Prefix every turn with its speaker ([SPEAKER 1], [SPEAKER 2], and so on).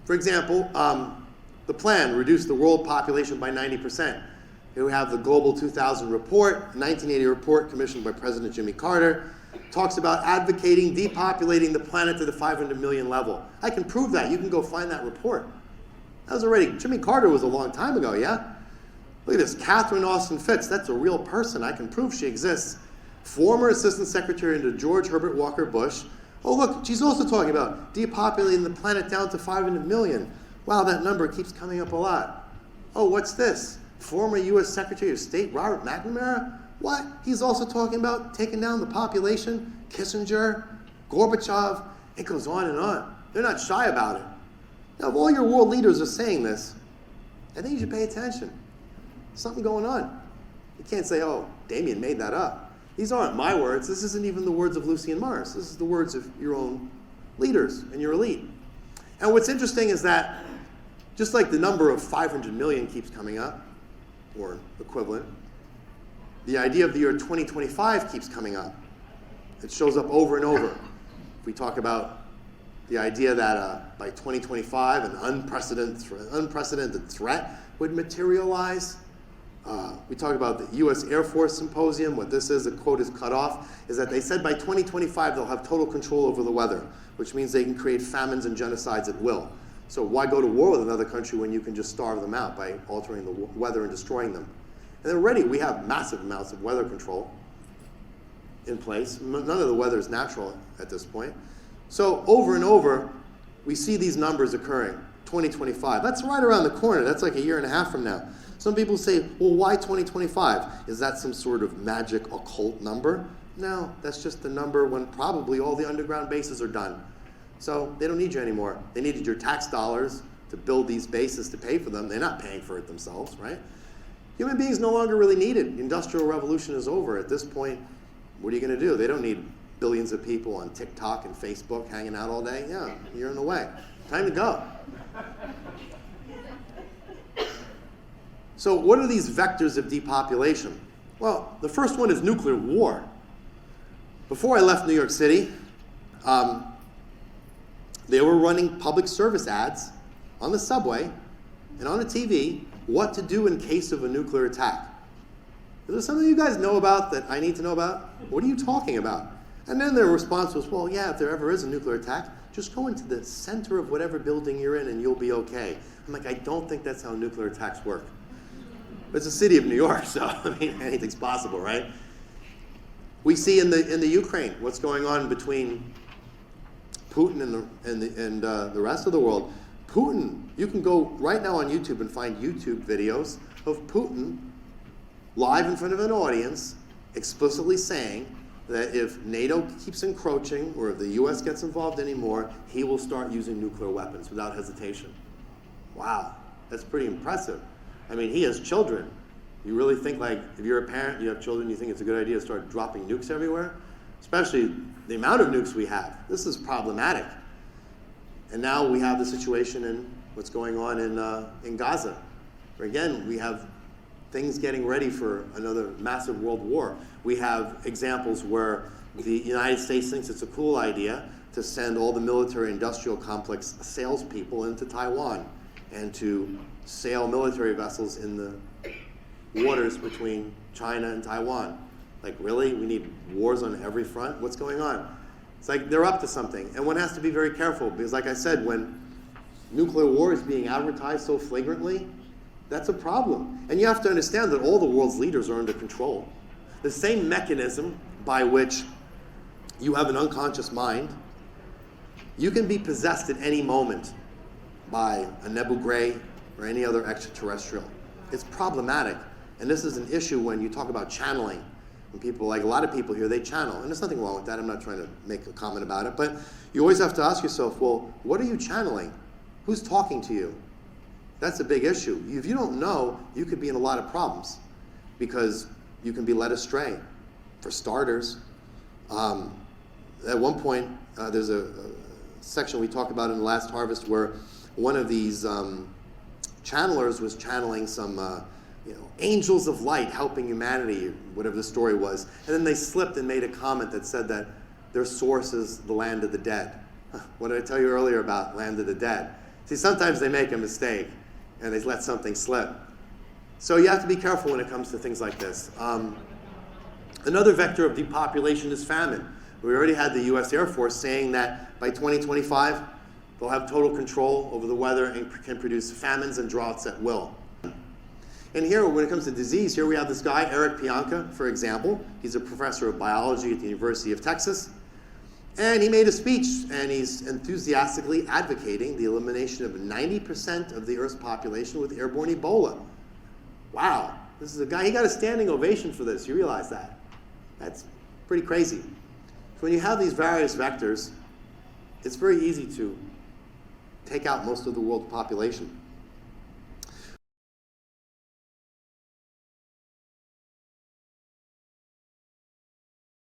[SPEAKER 1] For example, the plan, reduce the world population by 90%. Here we have the Global 2000 report, 1980 report commissioned by President Jimmy Carter, talks about advocating depopulating the planet to the 500 million level. I can prove that. You can go find that report. That was already, Jimmy Carter was a long time ago, yeah? Look at this, Catherine Austin Fitts, that's a real person. I can prove she exists. Former Assistant Secretary under George Herbert Walker Bush. Oh look, she's also talking about depopulating the planet down to 500 million. Wow, that number keeps coming up a lot. Oh, what's this? Former U.S. Secretary of State Robert McNamara? What? He's also talking about taking down the population? Kissinger, Gorbachev, it goes on and on. They're not shy about it. Now, if all your world leaders are saying this, I think you should pay attention. Something going on. You can't say, oh, Damien made that up. These aren't my words. This isn't even the words of Lucian Mars. This is the words of your own leaders and your elite. And what's interesting is that just like the number of 500 million keeps coming up, or equivalent, the idea of the year 2025 keeps coming up. It shows up over and over. We talk about the idea that by 2025, an unprecedented threat would materialize. We talk about the U.S. Air Force Symposium. What this is, the quote is cut off, is that they said by 2025 they'll have total control over the weather, which means they can create famines and genocides at will. So why go to war with another country when you can just starve them out by altering the weather and destroying them? And already we have massive amounts of weather control in place. None of the weather is natural at this point. So over and over, we see these numbers occurring. 2025, that's right around the corner. That's like a year and a half from now. Some people say, well, why 2025? Is that some sort of magic occult number? No, that's just the number when probably all the underground bases are done. So they don't need you anymore. They needed your tax dollars to build these bases to pay for them. They're not paying for it themselves, right? Human beings no longer really need it. The Industrial Revolution is over. At this point, what are you going to do? They don't need billions of people on TikTok and Facebook hanging out all day. Yeah, you're in the way. Time to go. So what are these vectors of depopulation? Well, the first one is nuclear war. Before I left New York City, they were running public service ads on the subway and on the TV, what to do in case of a nuclear attack. Is there something you guys know about that I need to know about? What are you talking about? And then their response was, well, yeah, if there ever is a nuclear attack, just go into the center of whatever building you're in and you'll be okay. I'm like, I don't think that's how nuclear attacks work. But it's the city of New York, so I mean, anything's possible, right? We see in the Ukraine what's going on between Putin and the rest of the world. Putin, you can go right now on YouTube and find YouTube videos of Putin live in front of an audience explicitly saying that if NATO keeps encroaching or if the US gets involved anymore, he will start using nuclear weapons without hesitation. Wow, that's pretty impressive. I mean, he has children. You really think, like, if you're a parent, you have children, you think it's a good idea to start dropping nukes everywhere? Especially the amount of nukes we have. This is problematic. And now we have the situation in what's going on in Gaza, where again, we have things getting ready for another massive world war. We have examples where the United States thinks it's a cool idea to send all the military-industrial complex salespeople into Taiwan and to sail military vessels in the waters between China and Taiwan. Like, really? We need wars on every front? What's going on? It's like they're up to something. And one has to be very careful because, like I said, when nuclear war is being advertised so flagrantly, that's a problem. And you have to understand that all the world's leaders are under control. The same mechanism by which you have an unconscious mind, you can be possessed at any moment by a Nebu Gray or any other extraterrestrial. It's problematic. And this is an issue when you talk about channeling. When people, like a lot of people here, they channel. And there's nothing wrong with that. I'm not trying to make a comment about it. But you always have to ask yourself, well, what are you channeling? Who's talking to you? That's a big issue. If you don't know, you could be in a lot of problems because you can be led astray. For starters, at one point, there's a section we talked about in the last harvest where one of these channelers was channeling some angels of light helping humanity, whatever the story was. And then they slipped and made a comment that said that their source is the land of the dead. What did I tell you earlier about land of the dead? See, sometimes they make a mistake and they let something slip. So you have to be careful when it comes to things like this. Another vector of depopulation is famine. We already had the US Air Force saying that by 2025, they'll have total control over the weather and can produce famines and droughts at will. And here, when it comes to disease, here we have this guy, Eric Pianka, for example. He's a professor of biology at the University of Texas. And he made a speech, and he's enthusiastically advocating the elimination of 90% of the Earth's population with airborne Ebola. Wow, this is a guy, he got a standing ovation for this. You realize that? That's pretty crazy. So when you have these various vectors, it's very easy to take out most of the world's population.